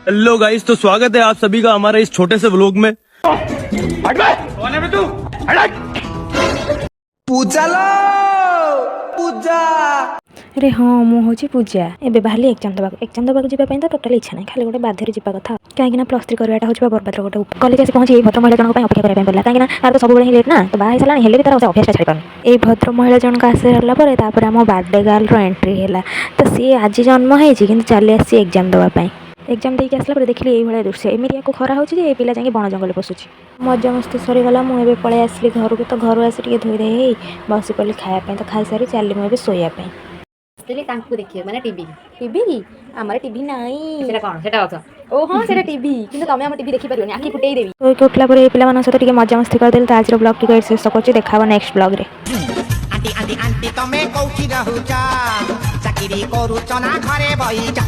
Hello guys, तो स्वागत है आप सभी का हमारे इस छोटे से व्लॉग में। पूजा लो पूजा अरे हाँ मुझे पूजा एबे बाहरी एग्जाम देवाक जावाई तो टोटाली इच्छा ना खाली गोटे बाध्य जा कथा कहीं +3 करवाटा हूँ बरबाद गोटे कॉलेज आसी पहुँची भद्र महिला जन अपेक्षा करने पड़ा कहीं तार तो सब लेट ना तो बाहर सारा हेल्ले भी तार अभ्यास छाड़ी पार ये भद्र महिला जनक आसी सारापर आम बार्डे गर्ल एंट्री है तो सी आज जन्म हो चली आसी एग्जाम देवाई एग्जाम देके आसला देखिए ये दृश्य एमती को खरा हो पिला जाए बण जंगल पशुची मजा मस्ती सरीगला मुझे पलि आसली घर को तो घर आसी टे धोई दे बस पड़ी खायापी तो खाई सारी चली मुझे शोयापी देखिए माने टीवी टीवी आमर टीवी नाई सेटा कोन सेटा अछ ओ हाँ से टीवी कि तुम आम टीवी देखी पारे आखि फुटे देवी तो उठला पर पिला सहित मजा मस्ती करदे तो आज ब्लॉग टी शेष कर देखा नेक्स्ट ब्लॉग रे आंटी आंटी आंटी तमे कौठी रहूचा चाकरी करूच ना घरे बईचा